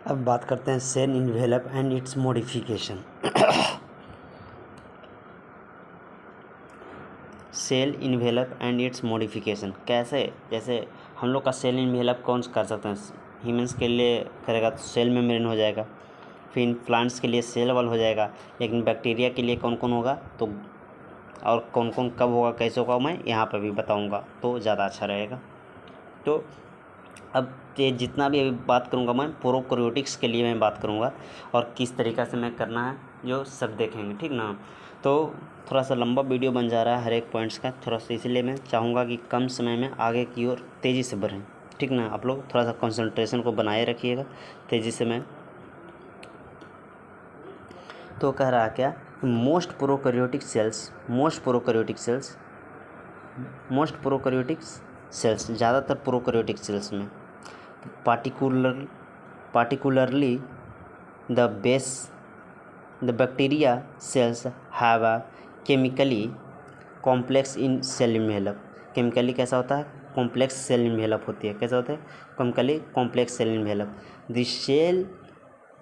अब बात करते हैं cell envelope and its modification. Cell envelope and its modification कैसे, जैसे हम लोग का सेल इन्वेलप कौन कर सकते हैं, ह्यूमंस के लिए करेगा तो सेल मेम्ब्रेन हो जाएगा, फिर प्लांट्स के लिए सेल वॉल हो जाएगा, लेकिन बैक्टीरिया के लिए कौन कौन होगा तो और कौन कौन कब होगा कैसे होगा मैं यहाँ पर भी बताऊँगा तो ज़्यादा अच्छा रहेगा। तो अब ये जितना भी अभी बात करूँगा मैं प्रोकैरियोटिक्स के लिए मैं बात करूँगा और किस तरीक़ा से मैं करना है जो सब देखेंगे, ठीक ना। तो थोड़ा सा लंबा वीडियो बन जा रहा है हर एक पॉइंट्स का, थोड़ा सा इसलिए मैं चाहूँगा कि कम समय में आगे की ओर तेज़ी से बढ़ें, ठीक ना। आप लोग थोड़ा सा कंसंट्रेशन को बनाए रखिएगा तेज़ी से। मैं तो कह रहा क्या, मोस्ट प्रोकैरियोटिक सेल्स ज़्यादातर प्रोकैरियोटिक सेल्स में particularly the bacteria cells have a chemically complex in cell envelope। Chemically कैसा होता है, कॉम्प्लेक्स सेल इन्वेलप होती है। कैसा होता है, chemically complex cell envelope. The cell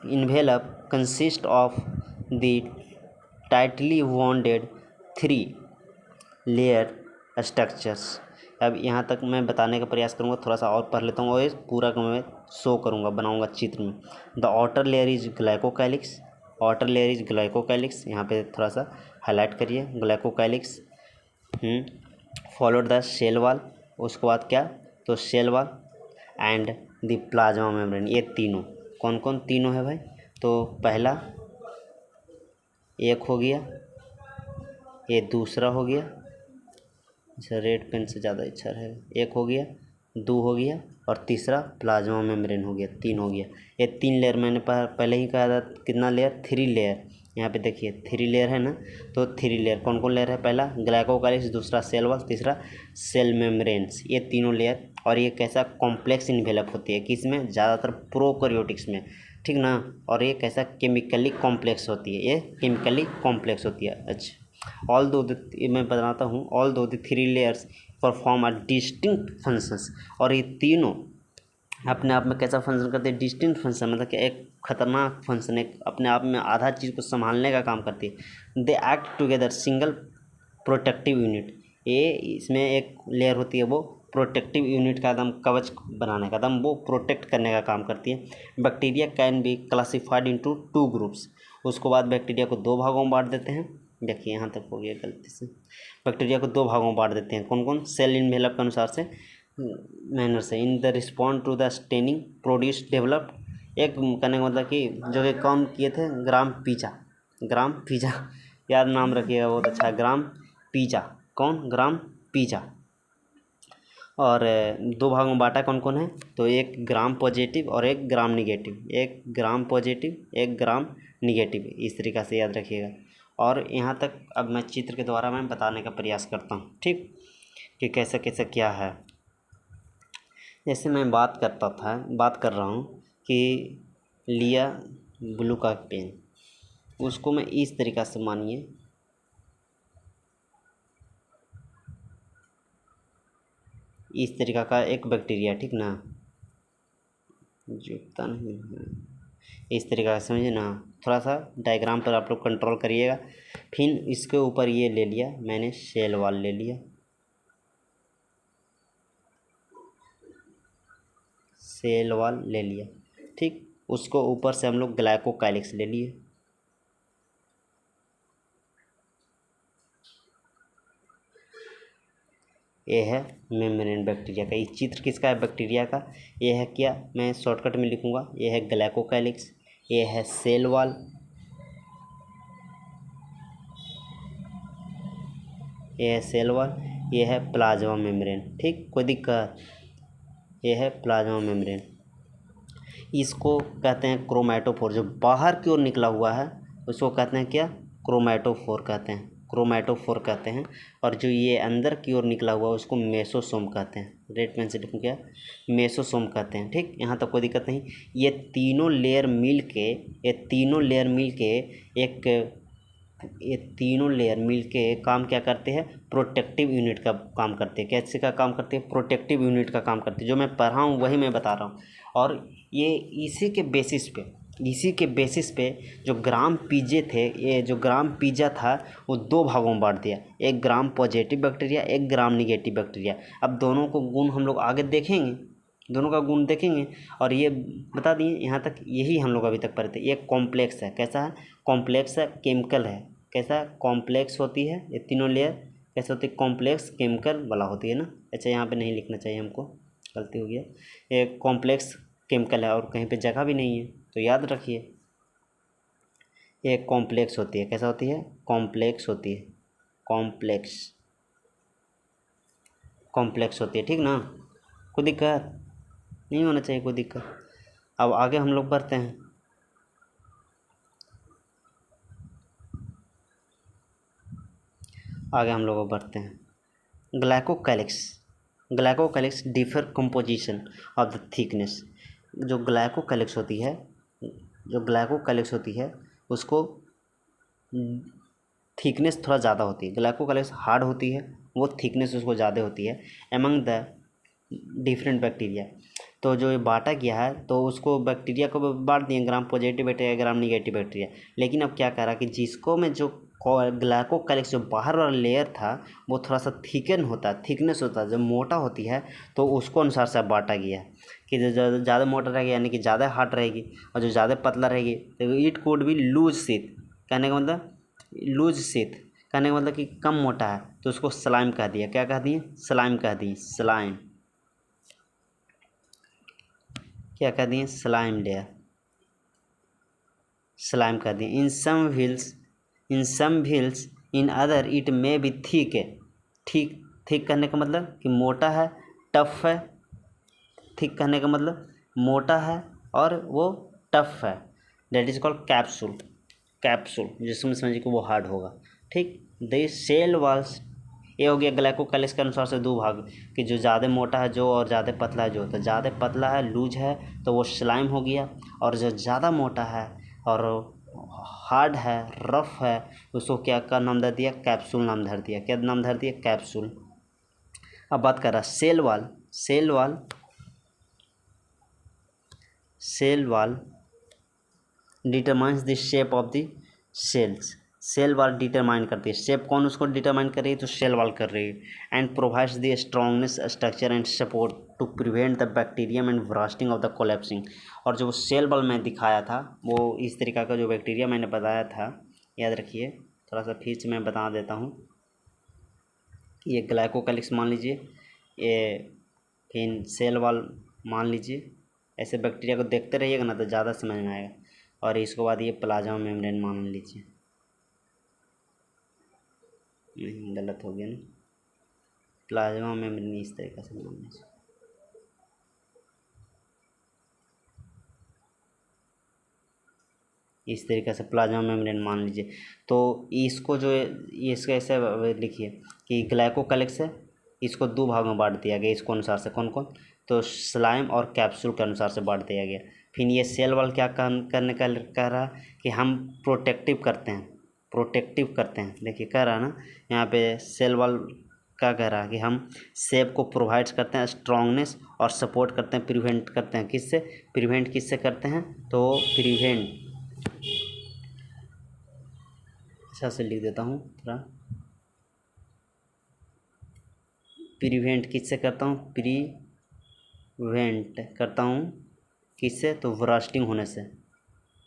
envelope consist of the tightly bonded 3 layer structures. अब यहाँ तक मैं बताने का प्रयास करूँगा, थोड़ा सा और पढ़ लेता हूँ और इस पूरा को मैं शो करूँगा, बनाऊँगा चित्र में। The outer layer is glycocalyx, यहाँ पे थोड़ा सा हाईलाइट करिए, glycocalyx. Followed the cell wall, उसके बाद क्या, तो cell wall and the plasma membrane. ये तीनों कौन कौन तीनों है भाई, तो पहला एक हो गया, ये दूसरा हो गया, अच्छा रेड पेन से ज़्यादा अच्छा है, एक हो गया, 2 हो गया और तीसरा प्लाज्मा मेम्ब्रेन हो गया, 3 हो गया। ये 3 लेयर मैंने पहले ही कहा था, कितना लेयर, 3 लेयर। यहाँ पे देखिए 3 लेयर है ना, तो 3 लेयर कौन कौन लेयर है, पहला ग्लाइकोकाइलिक्स, दूसरा सेल वॉल, तीसरा सेल मेम्ब्रेन्स, ये तीनों लेयर। और ये कैसा कॉम्प्लेक्स इन्वेलप होती है, किसमें, ज़्यादातर प्रोकैरियोटिक्स में, ठीक ना। और ये कैसा केमिकली कॉम्प्लेक्स होती है, ये केमिकली कॉम्प्लेक्स होती है। अच्छा, मैं बताता हूँ, ऑल दो the 3 layers perform a distinct functions. और ये तीनों अपने आप में कैसा फंक्शन करते हैं, डिस्टिंक्ट फंक्शन, मतलब कि एक खतरनाक फंक्शन, एक अपने आप में आधा चीज़ को संभालने का काम करती है। They act together single protective unit. ये इसमें एक लेयर होती है वो प्रोटेक्टिव यूनिट का एकदम कवच बनाने का, एकदम वो प्रोटेक्ट करने का काम करती है। Bacteria can be classified into 2 groups. उसके बाद बैक्टीरिया को 2 भागों में बांट देते हैं। देखिए यहाँ तक हो गया गलती से, बैक्टीरिया को 2 भागों में बांट देते हैं, कौन कौन, सेल इन्वेलप के अनुसार से, मैनर से। In the respond to the staining produce developed. एक कहने का मतलब कि जो कि कौन किए थे, ग्राम पीजा याद नाम रखिएगा, बहुत अच्छा, ग्राम पीजा, कौन, ग्राम पीजा। और 2 भागों में बांटा, कौन कौन है, तो एक ग्राम पॉजिटिव और एक ग्राम निगेटिव, एक ग्राम पॉजिटिव एक ग्राम निगेटिव, इस तरीक़ा से याद रखिएगा। और यहाँ तक अब मैं चित्र के द्वारा मैं बताने का प्रयास करता हूँ, ठीक, कि कैसे कैसे क्या है। जैसे मैं बात कर रहा हूँ कि लिया ब्लू का पेन, उसको मैं इस तरीक़ा से मानिए, इस तरीक़ा का एक बैक्टीरिया, ठीक ना, जुड़ता नहीं है, इस तरीक़ा से समझिए ना। थोड़ा सा डायग्राम पर आप लोग कंट्रोल करिएगा। फिर इसके ऊपर ये ले लिया मैंने, सेल वॉल ले लिया, सेल वॉल ले लिया, ठीक। उसको ऊपर से हम लोग ग्लाइकोकाइलिक्स ले लिए, ये है मेम्ब्रेन बैक्टीरिया का। ये चित्र किसका है, बैक्टीरिया का। ये है क्या, मैं शॉर्टकट में लिखूँगा, ये है ग्लाइकोकाइलिक्स, ये है सेल वॉल, ये है सेल वॉल, ये है प्लाज्मा मेम्ब्रेन, ठीक, कोई दिक्कत, ये है प्लाज्मा मेम्ब्रेन। इसको कहते हैं क्रोमैटोफोर, जो बाहर की ओर निकला हुआ है उसको कहते हैं क्या, क्रोमैटोफोर कहते हैं। और जो ये अंदर की ओर निकला हुआ है उसको मेसोसोम कहते हैं। रेड पेन से लिखूँ क्या, मेसोसोम कहते हैं, ठीक। यहाँ तक कोई दिक्कत नहीं। ये तीनों लेयर मिल के एक ये तीनों लेयर मिलके काम क्या करते हैं, प्रोटेक्टिव यूनिट का काम करते हैं। कैसे का काम करते हैं, प्रोटेक्टिव यूनिट का काम करते हैं। जो मैं पढ़ा हूँ वही मैं बता रहा हूँ। और ये इसी के बेसिस पे जो ग्राम पीजे थे, ये जो ग्राम पिज़्ज़ा था वो दो भागों में बांट दिया, एक ग्राम पॉजिटिव बैक्टीरिया, एक ग्राम निगेटिव बैक्टीरिया। अब दोनों को गुण हम लोग आगे देखेंगे, दोनों का गुण देखेंगे। और ये बता दिए यहाँ तक, यही हम लोग अभी तक पढ़े थे। ये कॉम्प्लेक्स है, कैसा है, कॉम्प्लेक्स है, केमिकल है। कैसा कॉम्प्लेक्स होती है ये तीनों लेयर, कैसे होती है, कॉम्प्लेक्स केमिकल वाला होती है ना। अच्छा यहाँ पे नहीं लिखना चाहिए हमको, गलती हो गया। ये कॉम्प्लेक्स केमिकल है और कहीं पे जगह भी नहीं है, तो याद रखिए। ये कॉम्प्लेक्स होती है, कैसा होती है, कॉम्प्लेक्स होती है, कॉम्प्लेक्स होती है, ठीक ना। कोई दिक्कत नहीं होना चाहिए, कोई दिक्कत। अब आगे हम लोग बढ़ते हैं। आगे हम लोग बढ़ते हैं। Glycocalyx differ composition of the thickness. जो ग्लाइकोकैलिक्स होती है उसको थिकनेस थोड़ा ज़्यादा होती है। ग्लाइकोकैलिक्स हार्ड होती है, वो थिकनेस उसको ज़्यादा होती है एमंग द डिफरेंट बैक्टीरिया। तो जो ये बांटा गया है तो उसको बैक्टीरिया को बांट दिए, ग्राम पॉजिटिव बैक्टीरिया, ग्राम निगेटिव बैक्टीरिया। लेकिन अब क्या करा कि जिसको में जो ग्लाइकोकैलिक्स जो बाहर वाला लेयर था वो थोड़ा सा थिकनेस होता है, जब मोटा होती है तो उसको अनुसार से बांटा गया है कि जो ज़्यादा मोटा रहेगा यानी कि ज़्यादा हार्ड रहेगी, और जो ज़्यादा पतला रहेगी तो it could be loose sheath. कहने का मतलब लूज शीथ, कहने का मतलब कि कम मोटा है, तो उसको स्लाइम कह दिया। क्या कह दिए, स्लाइम कह दिए, स्लाइम। क्या कह दिए, स्लाइम लेयर, स्लाइम कह दिए। In some wheels in other it may be thick है। थिक कहने का मतलब कि मोटा है, टफ है। थिक कहने का मतलब मोटा है और वो टफ है। दैट इज कॉल्ड कैप्सूल जिसमें समझिए कि वो हार्ड होगा, ठीक। द सेल वॉल्स, ये हो गया ग्लाइकोकैलिक्स के अनुसार से दो भाग, कि जो ज़्यादा मोटा है जो और ज़्यादा पतला है जो। तो ज़्यादा पतला है, लूज है, तो वो स्लाइम हो गया। और जो ज़्यादा मोटा है और हार्ड है, रफ है, उसको क्या का नाम धर दिया, कैप्सूल नाम धर दिया। क्या नाम धर दिया, कैप्सूल। अब बात कर रहा cell wall determines the shape of the cells. Cell wall determine करती है शेप, कौन उसको डिटरमाइन कर रही है, तो सेल वॉल कर रही है। And provides the strongness, structure and support to prevent the bacterium and bursting of the collapsing. और जो सेल वॉल मैं दिखाया था वो इस तरीका का जो बैक्टीरिया मैंने बताया था, याद रखिए। थोड़ा सा फिर से मैं बता देता हूँ। ये ग्लाइकोकैलिक्स मान लीजिए, ये फिर सेल वॉल मान लीजिए। ऐसे बैक्टीरिया को देखते रहिएगा ना तो ज़्यादा समझ में आएगा। और इसके बाद ये प्लाज्मा मेम्ब्रेन मान लीजिए, नहीं गलत हो गया ना, प्लाज्मा मेम्ब्रेन इस तरीके से मान लीजिए। इस तरीके से प्लाज्मा मेम्ब्रेन मान लीजिए। तो इसको जो ये इसका ऐसे लिखिए कि ग्लाइकोकैलिक्स है, इसको दो भाग में बांट दिया गया इसको अनुसार से। कौन कौन, तो स्लाइम और कैप्सूल के अनुसार से बांट दिया गया। फिर ये सेल वॉल क्या करने का कह रहा कि हम प्रोटेक्टिव करते हैं। देखिए कह रहा ना यहाँ पे सेल वॉल क्या कह रहा है कि हम सेप को प्रोवाइड करते हैं, स्ट्रॉन्गनेस और सपोर्ट करते हैं, प्रिवेंट करते हैं। किससे, प्रिवेंट किससे करते हैं, तो प्रिवेंट, अच्छा से लिख देता हूँ थोड़ा, प्रिवेंट किससे करता हूँ, प्रिवेंट करता हूँ किससे, तो ब्रास्टिंग होने से,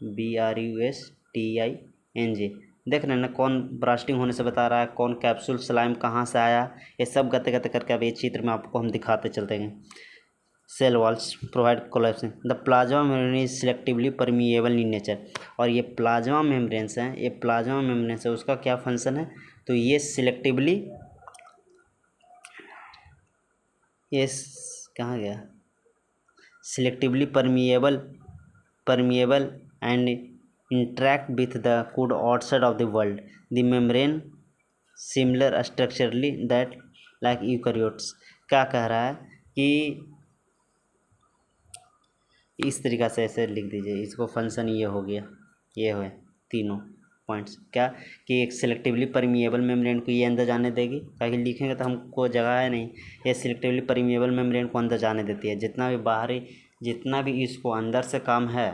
BRUSTING। देख रहे हैं ना कौन ब्रास्टिंग होने से बता रहा है, कौन कैप्सूल स्लाइम कहाँ से आया, ये सब गते गते करके अब ये चित्र में आपको हम दिखाते चलते हैं। Cell walls provide collapsing the plasma membrane is selectively permeable in nature. और ये प्लाज्मा मेम्ब्रेन्स हैं, ये प्लाज्मा मेम्ब्रेन्स है, उसका क्या फंक्शन है, तो ये सिलेक्टिवली, ये कहाँ गया, selectively permeable and interact with the food outside of the world. The membrane similar structurally that like eukaryotes। क्या कह रहा है कि इस तरीक़ा से ऐसे लिख दीजिए इसको, फंक्शन ये हो गया, ये है तीनों। पॉइंट्स क्या कि एक सिलेक्टिवली परमिएबल मेम्ब्रेन को ये अंदर जाने देगी, ताकि लिखेंगे तो हमको जगह है नहीं। ये सिलेक्टिवली परमिएबल मेम्ब्रेन को अंदर जाने देती है, जितना भी इसको अंदर से काम है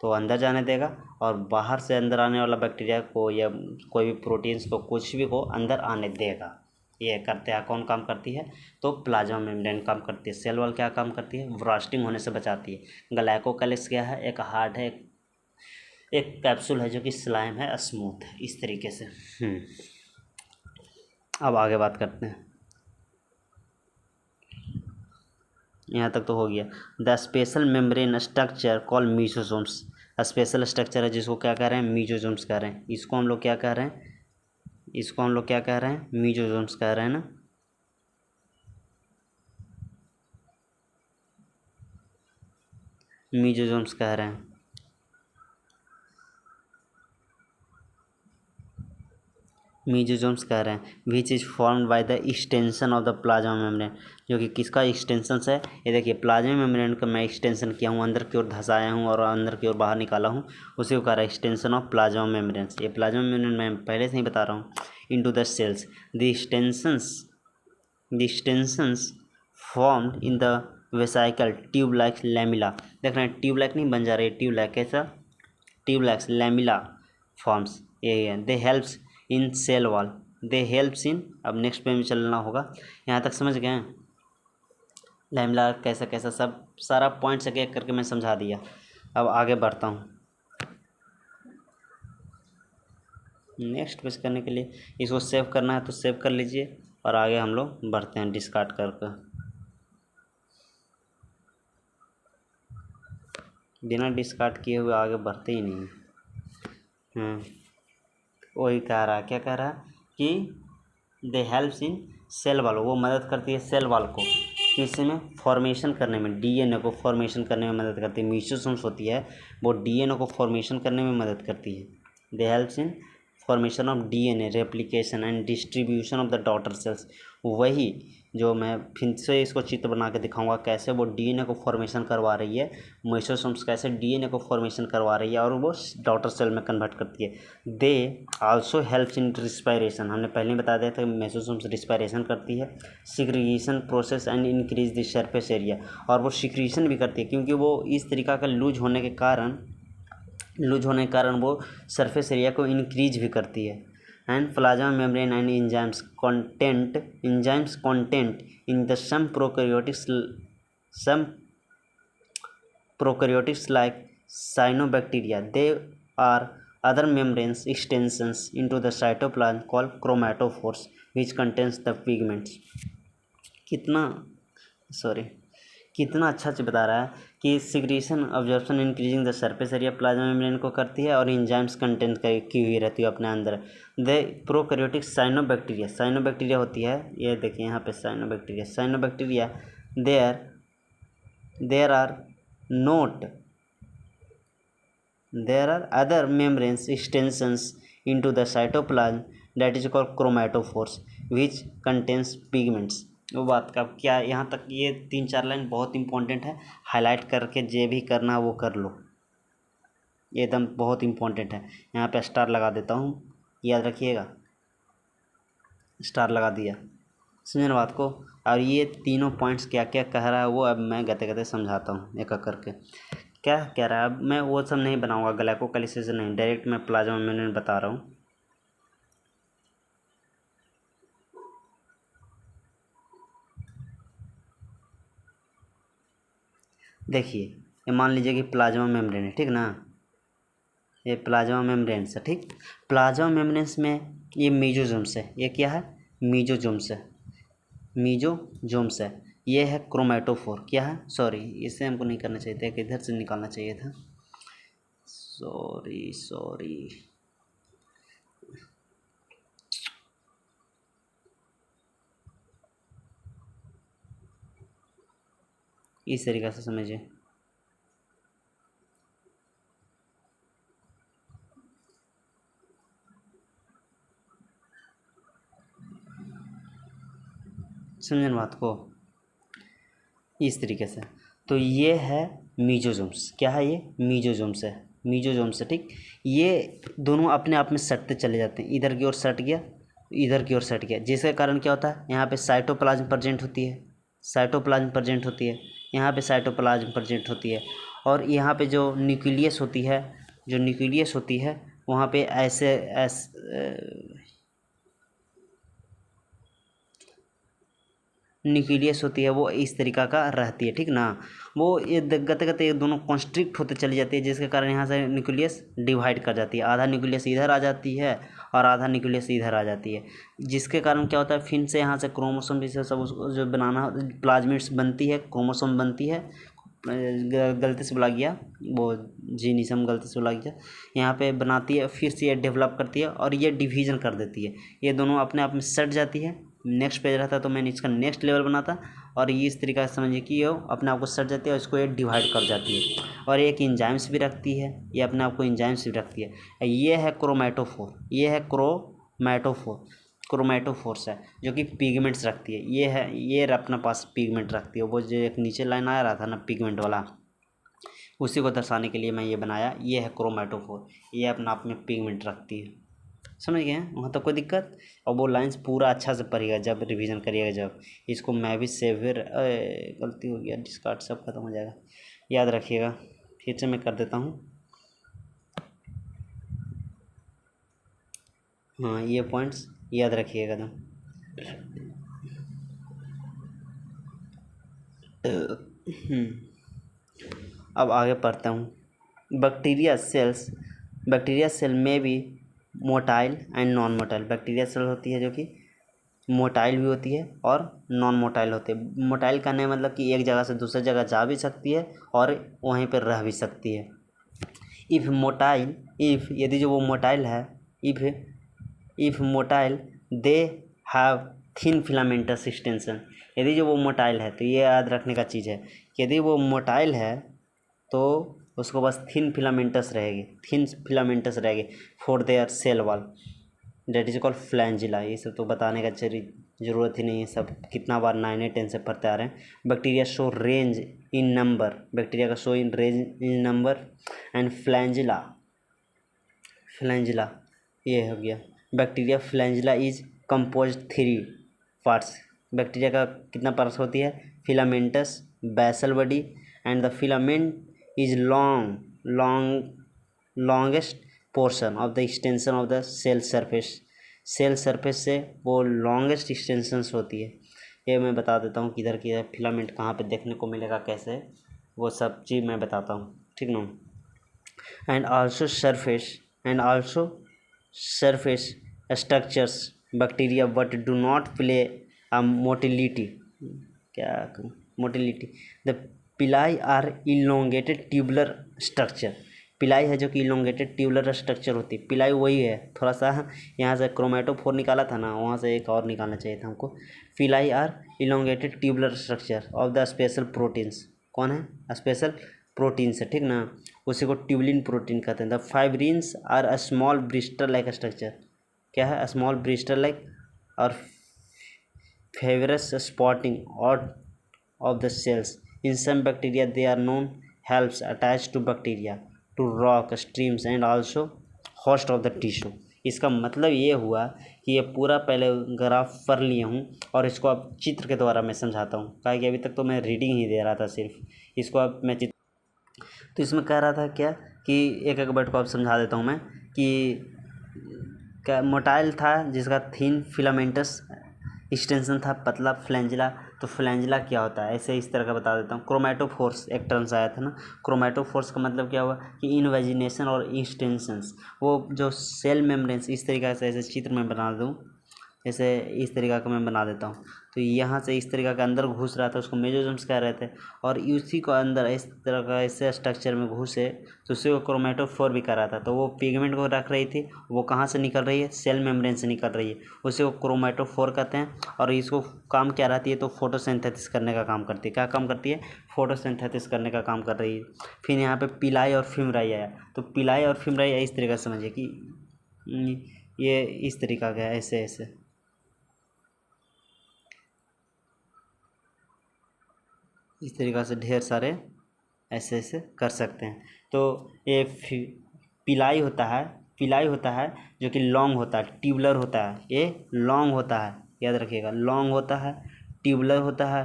तो अंदर जाने देगा, और बाहर से अंदर आने वाला बैक्टीरिया को या कोई भी प्रोटीन्स को कुछ भी को अंदर आने देगा। ये करते हैं, कौन काम करती है? तो प्लाज्मा मेम्ब्रेन काम करती है। सेल वॉल क्या काम करती है? ब्रास्टिंग होने से बचाती है। ग्लाइकोकैलिक्स क्या है? एक हार्ड है, एक कैप्सूल है जो कि स्लाइम है, स्मूथ है, इस तरीके से। अब आगे बात करते हैं। यहाँ तक तो हो गया। The special membrane structure call mesosomes. Special structure है जिसको क्या कह रहे हैं? मीसोसोम्स कह रहे हैं। इसको हम लोग क्या कह रहे हैं? मीसोसोम्स कह रहे हैं ना। मीसोसोम्स कह रहे हैं। मीसोसोम्स कह रहे हैं which is formed by the extension of the plasma membrane, जो कि किसका एक्सटेंशन है? ये देखिए, प्लाज्मा मेम्ब्रेन का मैं एक्सटेंशन किया हूँ, अंदर की ओर धंसाया हूँ और अंदर की ओर बाहर निकाला हूँ, उसी को कह रहा है एक्सटेंशन ऑफ प्लाज्मा मेम्ब्रेन। ये प्लाज्मा मेम्ब्रेन मैं पहले से ही बता रहा हूँ। Into the cells the extensions formed in the vesicle tube like lamella. देख रहे हैं, ट्यूब लाइक नहीं बन जा रही है, ट्यूब लाइक कैसा? ट्यूब लाइक लैमिला फॉर्म्स, ये है। They helps in cell wall, they helps in, अब नेक्स्ट पे भी चलना होगा। यहाँ तक समझ गए? लैमिला कैसा कैसा सब सारा पॉइंट्स एक एक करके मैं समझा दिया। अब आगे बढ़ता हूँ। नेक्स्ट पेज करने के लिए इसको सेव करना है तो सेव कर लीजिए, और आगे हम लोग बढ़ते हैं डिस्कार्ड करके। बिना डिस्कार्ड किए हुए आगे बढ़ते ही नहीं। वही कह रहा है, क्या कह रहा है कि they helps in cell wall, वो मदद करती है सेल वॉल को किसी में फॉर्मेशन करने में, डीएनए को फॉर्मेशन करने में मदद करती है। मीसोसोम्स होती है वो डीएनए को फॉर्मेशन करने में मदद करती है। They helps in formation of DNA, replication and distribution of the daughter cells. वही जो मैं फिर से इसको चित्र बना के दिखाऊंगा कैसे वो डीएनए को फॉर्मेशन करवा रही है। मेसोसोम्स कैसे डीएनए को फॉर्मेशन करवा रही है और वो डॉटर सेल में कन्वर्ट करती है। They also helps in respiration, हमने पहले ही बता दिया था मेसोसोम्स रिस्पायरेशन करती है। Secretion process and increase the surface area, और वो सिक्रीशन भी करती है क्योंकि वो इस तरीका का लूज होने के कारण वो सरफेस एरिया को इंक्रीज भी करती है। And plasma membrane and enzymes content in the some prokaryotes like cyanobacteria, they are other membranes extensions into the cytoplasm called chromatophores which contains the pigments। कितना अच्छा से बता रहा है कि secretion absorption increasing the surface area plasma membrane को करती है, और एंजाइम्स कंटेंट की हुई रहती है अपने अंदर। द प्रोकैरियोटिक साइनोबैक्टीरिया होती है, ये देखिए यहाँ पे cyanobacteria there are not there are other membranes extensions into the cytoplasm that is called chromatophores which contains pigments। वो बात का क्या, यहाँ तक ये 3-4 लाइन बहुत इंपॉर्टेंट है, हाईलाइट करके जे भी करना वो कर लो, ये एकदम बहुत इंपॉर्टेंट है। यहाँ पे स्टार लगा देता हूँ, याद रखिएगा, स्टार लगा दिया, समझे ना बात को। और ये तीनों पॉइंट्स क्या क्या कह रहा है वो अब मैं गते गते समझाता हूँ एक एक करके। क्या कह रहा है, अब मैं वो सब नहीं बनाऊंगा, ग्लाइकोकाइलिसिस नहीं, डायरेक्ट मैं प्लाज्मा मेम्ब्रेन बता रहा हूँ। देखिए, ये मान लीजिए कि प्लाज्मा मेम्ब्रेन है, ठीक ना, ये प्लाज्मा मेम्ब्रेन है, ठीक। प्लाज्मा मेम्ब्रेन में ये मीजोजोम्स है, ये क्या है? मीजोजोम्स है। ये है क्रोमेटोफोर, क्या है? सॉरी, इसे हमको नहीं करना चाहिए था, कि इधर से निकालना चाहिए था, सॉरी। इस तरीक़े से समझिए। समझन बात को, इस तरीके से। तो ये है मीजोजोम्स, क्या है? ये मीजोजोम्स है, मीजोजोम से, ठीक। ये दोनों अपने आप में सटते चले जाते हैं, इधर की ओर सट गया, इधर की ओर सट गया, जिसके कारण क्या होता है, यहाँ पे साइटोप्लाज्म प्रेजेंट होती है, साइटोप्लाज्म प्रेजेंट होती है, यहाँ पे साइटोप्लाज्म प्रेजेंट होती है, और यहाँ पे जो न्यूक्लियस होती है, जो न्यूक्लियस होती है वहाँ पे ऐसे न्यूक्लियस होती है वो इस तरीका का रहती है, ठीक ना। वो ये गते गते ये दोनों कॉन्स्ट्रिक्ट होते चली जाती है, जिसके कारण यहाँ से न्यूक्लियस डिवाइड कर जाती है, आधा न्यूक्लियस इधर आ जाती है और आधा न्यूक्लियस इधर आ जाती है, जिसके कारण क्या होता है, फिर से यहाँ से क्रोमोसोम जैसे सब उसको जो बनाना प्लाज्मिड्स बनती है, क्रोमोसोम बनती है, गलती से बोला गया, वो जीनिसम गलती से बोला गया, यहाँ पे बनाती है, फिर से ये डेवलप करती है और ये डिवीज़न कर देती है, ये दोनों अपने आप में सट जाती है। नेक्स्ट पेज रहता तो मैंने इसका नेक्स्ट लेवल बनाता, और ये इस तरीका से समझिए कि ये अपने आप को सट जाती है और इसको ये डिवाइड कर जाती है, और एक इंजाइम्स भी रखती है, ये अपने आप को इंजाइम्स भी रखती है। ये है क्रोमेटोफोर, ये है क्रोमेटोफोर, क्रोमेटोफोर्स है जो कि पिगमेंट्स रखती है, ये है, ये अपने पास पिगमेंट रखती है, वो जो एक नीचे लाइन आ रहा था ना पिगमेंट वाला, उसी को दर्शाने के लिए मैं ये बनाया, ये है क्रोमेटोफोर, ये अपने आप में पिगमेंट रखती है। समझ गए हैं, वहाँ तो कोई दिक्कत। और वो लाइंस पूरा अच्छा से पढ़िएगा जब रिवीजन करिएगा, जब इसको मैं भी सेवियर गलती हो गया, डिस्कार्ड सब खत्म हो जाएगा, याद रखिएगा। फिर से मैं कर देता हूँ, हाँ ये पॉइंट्स याद रखिएगा एकदम। अब आगे पढ़ता हूँ। बैक्टीरिया सेल में भी motile and non motile, bacteria cell होती है जो कि मोटाइल भी होती है और नॉन मोटाइल होती है। मोटाइल करने मतलब कि एक जगह से दूसरी जगह जा भी सकती है और वहीं पर रह भी सकती है। इफ़ यदि जो वो मोटाइल है, if motile they have thin filamentous extension, यदि जो वो मोटाइल है, तो ये याद रखने का चीज़ है, यदि वो मोटाइल है तो उसको बस थिन फिलामेंटस रहेगी for their cell wall, that is called flagella. ये सब तो बताने का ज़रूरत ही नहीं है, सब कितना बार 9 10 से पढ़ते आ रहे हैं। Bacteria show range in number, bacteria का show in range in number, and flagella ये हो गया। Bacteria flagella is compose 3 parts, bacteria का कितना पार्ट्स होती है, filaments, basal body, and the filament is longest portion of the extension of the cell surface से वो लॉन्गेस्ट एक्सटेंशंस होती है। ये मैं बता देता हूँ किधर की फिलामेंट कहाँ पे देखने को मिलेगा, कैसे, वो सब चीज़ मैं बताता हूँ, ठीक ना। And also surface structures bacteria but do not play a motility, क्या मोटिलिटी, द पिलाई आर इलोंगेटेड ट्यूबुलर स्ट्रक्चर, पिलाई है जो कि इलोंगेटेड ट्यूबुलर स्ट्रक्चर होती है, पिलाई वही है, थोड़ा सा यहाँ से क्रोमेटोफोर निकाला था ना, वहाँ से एक और निकालना चाहिए था हमको। Pili are elongated tubular structure of the special proteins, कौन है, स्पेशल प्रोटीन्स है, ठीक ना, उसी को ट्यूबुलिन प्रोटीन कहते हैं। The fibrins are a small bristle like structure, क्या है, स्मॉल ब्रिस्टर लाइक और fibrous spotting out of the cells. In some bacteria they are known helps attached to bacteria to rock streams and also host of the tissue। इसका मतलब ये हुआ कि ये पूरा पहले ग्राफ पढ़ लिया हूँ और इसको अब चित्र के द्वारा मैं समझाता हूँ, कहा कि अभी तक तो मैं रीडिंग ही दे रहा था सिर्फ, इसको अब मैं तो इसमें कह रहा था क्या कि एक एक वर्ड को अब समझा देता हूँ मैं, कि क्या मोटाइल था जिसका थिन फिलामेंटस एक्सटेंशन था, पतला फ्लैंजिला, तो फ्लैंजिला क्या होता है, ऐसे इस तरह का बता देता हूँ। क्रोमेटोफोर्स एक टर्म्स आया था ना, क्रोमेटोफोर्स का मतलब क्या हुआ कि इनवेजिनेशन और एक्सटेंशंस, वो जो सेल मेम्ब्रेन्स इस तरीक़े से ऐसे चित्र में बना दूँ, ऐसे इस तरीक़ा का मैं बना देता हूँ, तो यहाँ से इस तरीक़ा का अंदर घुस रहा था, उसको मेसोजोम्स कह रहे थे, और उसी को अंदर इस तरह का ऐसे स्ट्रक्चर में घुसे तो उसी को क्रोमेटोफोर भी कह रहा था। तो वो पिगमेंट को रख रही थी, वो कहाँ से निकल रही है, सेल मेम्ब्रेन से निकल रही है, उसी को क्रोमेटोफोर कहते हैं। और इसको काम क्या रहती है, तो फोटोसिंथेसिस करने का काम करती है। क्या काम करती है, फोटोसिंथेसिस करने का काम कर रही है। फिर यहाँ पे पिलाई और फिमराई आया, तो पिलाई और फिमराई इस तरीक़ा से समझिए कि ये इस तरीक़ा का है, ऐसे ऐसे इस तरीक़ा से ढेर सारे ऐसे ऐसे कर सकते हैं। तो ये पिलाई होता है, पिलाई होता है जो कि लॉन्ग होता है, ट्यूबलर होता है, ये लॉन्ग होता है, याद रखिएगा, लॉन्ग होता है, ट्यूबलर होता है,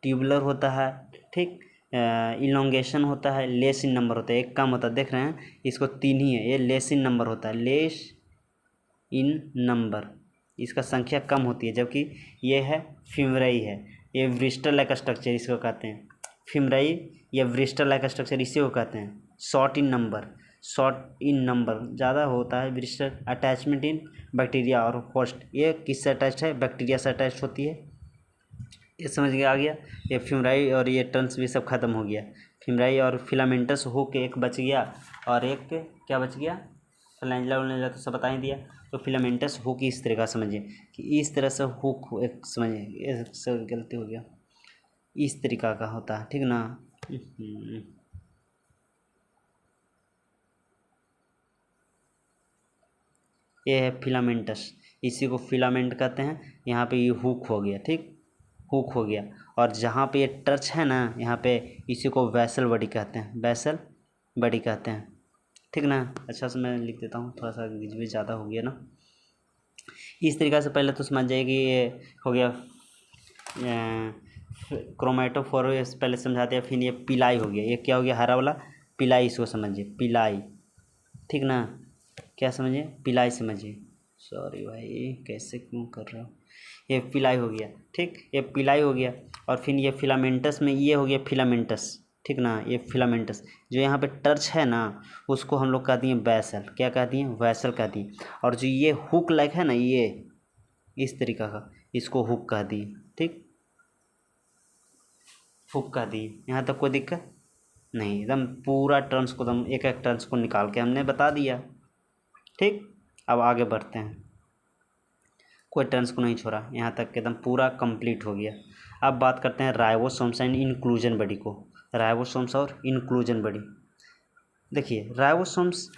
ट्यूबलर होता है, ठीक। इलोंगेशन होता है, लेस इन नंबर होता है, एक कम होता है, देख रहे हैं इसको 3 ही है, ये लेस इन नंबर होता है, लेस इन नंबर, इसका संख्या कम होती है, जबकि ये है फीमराई है, ये व्रिस्टर लाइक स्ट्रक्चर इसको कहते हैं, फीमराई या व्रिस्टर लाइक स्ट्रक्चर इसी को कहते हैं। शॉर्ट इन नंबर, शॉर्ट इन नंबर ज़्यादा होता है व्रिस्टर। अटैचमेंट इन बैक्टीरिया और होस्ट, ये किससे अटैच्ड है, बैक्टीरिया से अटैच्ड होती है, ये समझ के आ गया। ये फ्यूमराई और ये टर्न्स भी सब खत्म हो गया, फ्यूमराई और फिलामेंटस हुक एक बच गया, और एक क्या बच गया, फ्लैंजला उलैंजला तो सब बता ही दिया। तो फिलामेंटस हुक इस तरह का समझिए कि इस तरह से हुक एक समझिए, ये गलती हो गया, इस तरीका का होता है, ठीक ना। ये है फिलामेंटस, इसी को फिलामेंट कहते हैं। यहाँ पे ये हुक हो गया, ठीक, हुक हो गया। और जहाँ पे ये टच है ना, यहाँ पे इसी को वैसल बॉडी कहते हैं, वैसल बॉडी कहते हैं, ठीक ना। अच्छा से मैं लिख देता हूँ, थोड़ा सा भी ज़्यादा हो गया ना। इस तरीक़ा से पहले तो समझ जाइए कि ये हो गया क्रोमेटोफोर, पहले समझा दिया। फिर ये पिलाई हो गया, ये क्या हो गया, हरा वाला पिलाई, इसको समझिए पिलाई, ठीक ना। क्या समझिए, पिलाई समझिए, सॉरी भाई कैसे क्यों कर रहे हो, ये पिलाई हो गया, ठीक, ये पिलाई हो गया। और फिर ये फिलामेंटस में ये हो गया फिलामेंटस, ठीक ना। ये फिलामेंटस जो यहाँ पे टर्च है ना, उसको हम लोग कहते हैं वैसल, क्या कहती हैं, वैसल कहती हैं। और जो ये हुक लाइक है ना, ये इस तरीका का, इसको हुक कह दी, ठीक, हुक कह दी। यहाँ तक कोई दिक्कत नहीं, एकदम पूरा टर्म्स को, एकदम एक एक टर्म्स को निकाल के हमने बता दिया, ठीक। अब आगे बढ़ते हैं, कोई टर्म्स को नहीं छोड़ा, यहाँ तक एकदम पूरा कंप्लीट हो गया। अब बात करते हैं राइबोसोम्स एंड इंक्लूजन बॉडी को, राइबोसोम्स और इंक्लूजन बॉडी। देखिए राइबोसोम्स,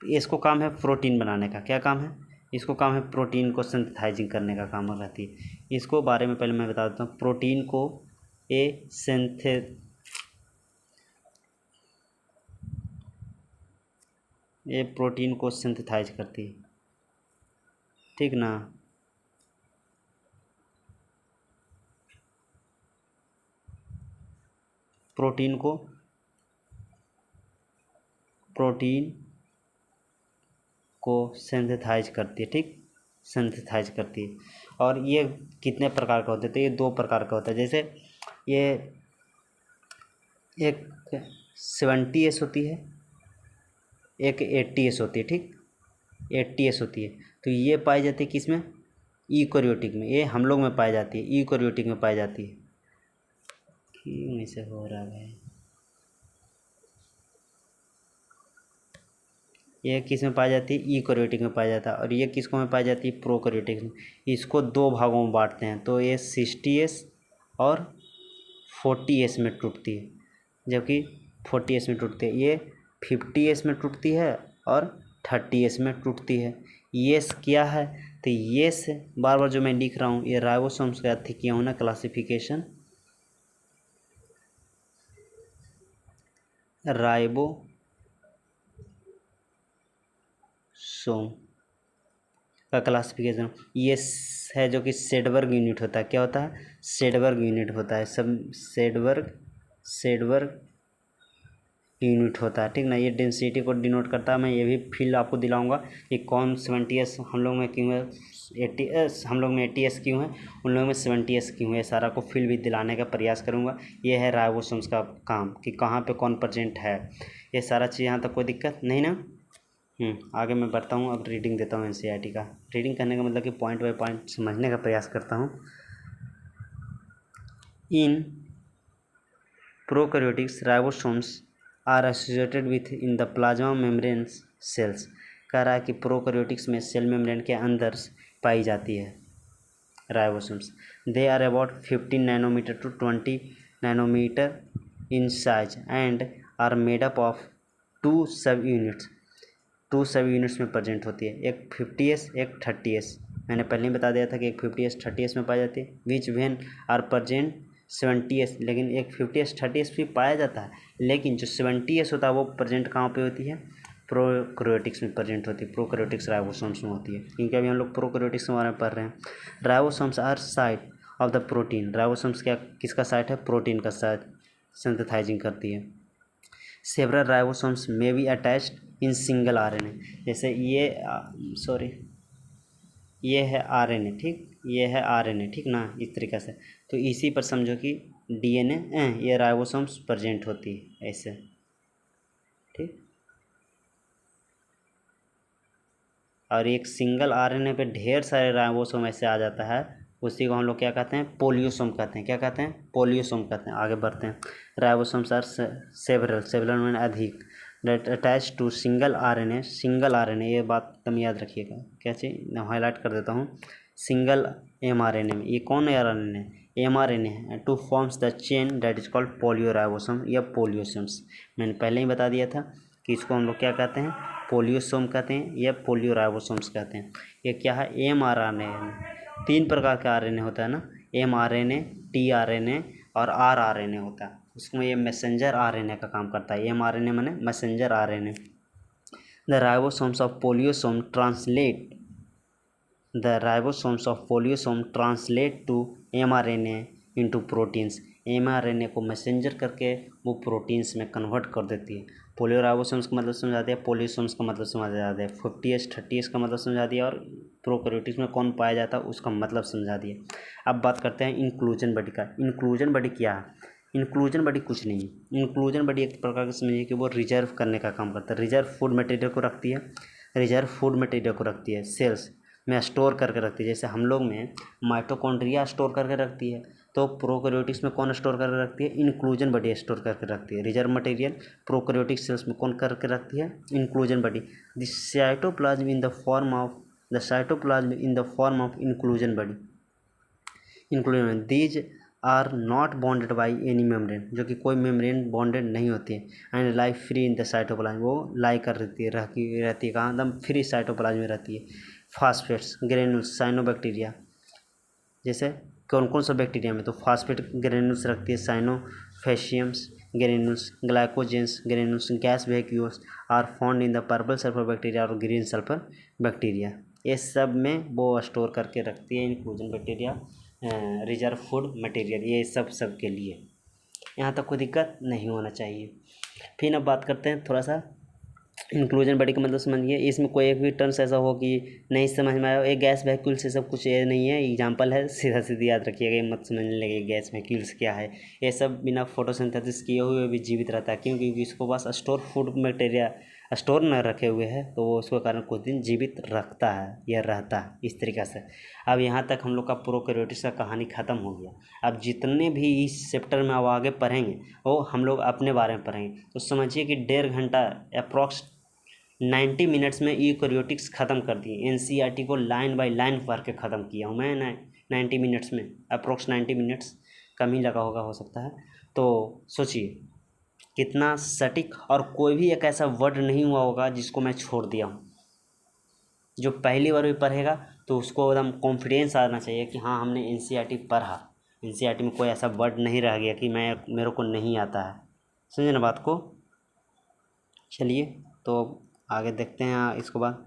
इसको काम है प्रोटीन बनाने का, क्या काम है, इसको काम है प्रोटीन को सिंथेसाइजिंग करने का काम रहती है। इसको बारे में पहले मैं बता देता हूँ, प्रोटीन को ये प्रोटीन को सिंथेसाइज करती है, ठीक ना। प्रोटीन को सिंथेसाइज करती है, ठीक, सिंथेसाइज करती है। और ये कितने प्रकार का होता है, तो ये 2 प्रकार का होता है। जैसे ये एक 70S होती है, एक 80S होती है, ठीक, 80S होती है। तो ये पाई जाती है किस में, यूकेरियोटिक में, ये हम लोग में पाई जाती है, यूकेरियोटिक में पाई जाती है। क्यों ऐसे हो रहा है, ये किस में पाई जाती है, यूकेरियोटिक में पाया जाता है। और ये किसको में पाई जाती है, प्रोकैरियोटिक में। इसको 2 भागों में बांटते हैं, तो ये 60S और 40S में टूटती है, जबकि 40S में टूटती है। ये 50S में टूटती है और 30S में टूटती है। ये क्या है, तो ये से बार बार जो मैं लिख रहा हूँ, ये राइबोसोम्स का अथी किया हूँ ना, क्लासिफिकेशन, राइबोसोम का क्लासिफिकेशन ये है, जो कि सेडबर्ग यूनिट होता है। क्या होता है, सेडबर्ग यूनिट होता है, सब सेडबर्ग यूनिट होता है, ठीक ना। ये डेंसिटी को डिनोट करता है। मैं ये भी फील आपको दिलाऊंगा कि कौन 70S हम लोग में क्यों है, 80S हम लोग में 80S क्यों है, उन लोगों में 70S क्यों है, सारा को फील भी दिलाने का प्रयास करूंगा। ये है राइबोसोम्स का काम, कि कहाँ पे कौन प्रेजेंट है, ये सारा चीज़। यहाँ तक कोई दिक्कत नहीं ना। आगे मैं बढ़ता हूँ, अब रीडिंग देता हूँ NCERT का। रीडिंग करने का मतलब कि पॉइंट बाय पॉइंट समझने का प्रयास करता हूँ। In prokaryotics ribosomes are associated with in the plasma membrane cells. कह रहा है कि प्रोकैरियोटिक्स में सेल मेम्ब्रेन के अंदर पाई जाती है ribosomes. They are about 15 nanometer to 20 nanometer in size and are made up of 2 सब यूनिट्स। 2 सब यूनिट्स में प्रेजेंट होती है, एक 50S एक 30S। मैंने पहले ही बता दिया था कि एक 50S 30S में पाई जाती है। Which when are present 70S, लेकिन एक 50S 30S भी पाया जाता है, लेकिन जो 70S होता है वो प्रेजेंट कहाँ पे होती है, प्रोकैरियोटिक्स में प्रेजेंट होती है, प्रोकैरियोटिक्स राइबोसोम्स में होती है, क्योंकि अभी हम लोग प्रोकैरियोटिक्स के बारे में पढ़ रहे हैं। Ribosomes are site of the protein, ribosomes क्या किसका साइट है, प्रोटीन का साइट, सिंथेसाइजिंग करती है। Several ribosomes may be attached in single RNA, जैसे ये ये है आरएनए, ठीक, ये है आरएनए, ठीक ना, इस तरीके से। तो इसी पर समझो कि डीएनए ये राइबोसोम्स प्रेजेंट होती है ऐसे, ठीक। और एक सिंगल आरएनए पे ढेर सारे राइबोसोम ऐसे आ जाता है, उसी को हम लोग क्या कहते हैं, पोलियोसोम कहते हैं। क्या कहते हैं, पोलियोसोम कहते हैं। आगे बढ़ते हैं। राइबोसोम्स आर सेवरल मैंने अधिक, that attach to single RNA, single RNA, ये बात तुम याद रखिएगा। क्या चीज़ हाईलाइट कर देता हूँ, सिंगल एमआरएनए में, ये कौन आरएनए है, एमआरएनए है, to forms the chain that is called polyribosome या पोलियोसोम्स। मैंने पहले ही बता दिया था कि इसको हम लोग क्या कहते हैं, पोलियोसोम कहते हैं या पोलियोराइबोसोम्स कहते हैं। ये क्या है, एमआरएनए, 3 प्रकार का आरएनए होता है ना, एमआरएनए, टीआरएनए और आरआरएनए होता है। उसमें ये मैसेंजर आरएनए का काम करता है। एमआरएनए माने messenger RNA. The ribosomes of polysome translate The ribosomes of polyosome translate to mRNA into proteins. mRNA को मैसेंजर करके वो प्रोटीन्स में कन्वर्ट कर देती है। पोलियोराइबोसोम्स का मतलब समझा दिया, पोलियोसोम्स का मतलब समझा दिया, 50S 30S का मतलब समझा दिया, और प्रोकैरियोटिक्स में कौन पाया जाता है उसका मतलब समझा दिया। अब बात करते हैं इंक्लूजन बॉडी का। इंक्लूजन बॉडी क्या है, इंक्लूजन बॉडी कुछ नहीं है। इंक्लूजन बॉडी एक प्रकार की समझिए कि वो रिजर्व करने का काम करता है, रिजर्व फूड मटेरियल को रखती है, रिजर्व फूड मटेरियल को रखती है, सेल्स में स्टोर करके रखती है। जैसे हम लोग में माइटोकॉन्ड्रिया स्टोर करके रखती है, तो प्रोकैरियोटिक्स में कौन स्टोर करके रखती है, इंक्लूजन बॉडी स्टोर करके रखती है। रिजर्व मटेरियल प्रोकैरियोटिक सेल्स में कौन करके रखती है, inclusion body. The cytoplasm in the form of inclusion body, inclusion these are not bonded by any membrane, जो कि कोई मेम्ब्रेन बॉन्डेड नहीं होती है। And lie free in the cytoplasm, वो लाई कर रहती है, रहती है कहाँ, एकदम फ्री साइटोप्लाज्म में रहती है। फास्फेट्स ग्रेनुल्स साइनोबैक्टीरिया, जैसे कौन कौन सा बैक्टीरिया में, तो फास्फेट ग्रेनुल्स रखती है, cyanophyceans granules, glycogens granules, gas vacuoles are found in the purple sulphur bacteria और ग्रीन सल्फर बैक्टीरिया। ये सब में वो स्टोर करके रखती है inclusion bacteria, reserve food material, ये सब के लिए। यहाँ तक कोई दिक्कत नहीं होना चाहिए। फिर अब बात करते हैं थोड़ा सा इंक्लूजन बॉडी का मतलब समझिए। इसमें कोई एक भी टर्म्स ऐसा हो कि नहीं समझ में आया, एक गैस वैक्यूल से सब कुछ ये नहीं है, एग्जांपल है, सीधा सीधी याद रखिएगा, ये मत समझने लगे गैस वैक्यूल्स क्या है। ये सब बिना फोटोसिंथेसिस किए हुए भी जीवित रहता है, क्योंकि इसको पास स्टोर फूड मटेरियल स्टोर न रखे हुए हैं, तो वो उसके कारण कुछ दिन जीवित रखता है या रहता है, इस तरीक़े से। अब यहाँ तक हम लोग का प्रोकैरियोटिक्स का कहानी ख़त्म हो गया। अब जितने भी इस चैप्टर में अब आगे पढ़ेंगे वो हम लोग अपने बारे में पढ़ेंगे। तो समझिए कि 1.5 घंटा अप्रॉक्स 90 मिनट्स में यूकैरियोटिक्स ख़त्म कर दिए। एनसीईआरटी को लाइन बाय लाइन पढ़ के ख़त्म किया हूँ मैं 90 मिनट्स में, अप्रॉक्स 90 मिनट्स, कम ही लगा होगा, हो सकता है। तो सोचिए कितना सटीक, और कोई भी एक ऐसा वर्ड नहीं हुआ होगा जिसको मैं छोड़ दिया हूँ। जो पहली बार भी पढ़ेगा तो उसको एकदम कॉन्फिडेंस आना चाहिए कि हाँ हमने एनसीईआरटी पढ़ा, एनसीईआरटी में कोई ऐसा वर्ड नहीं रह गया कि मेरे को नहीं आता है। समझे ना बात को। चलिए तो आगे देखते हैं इसके बाद।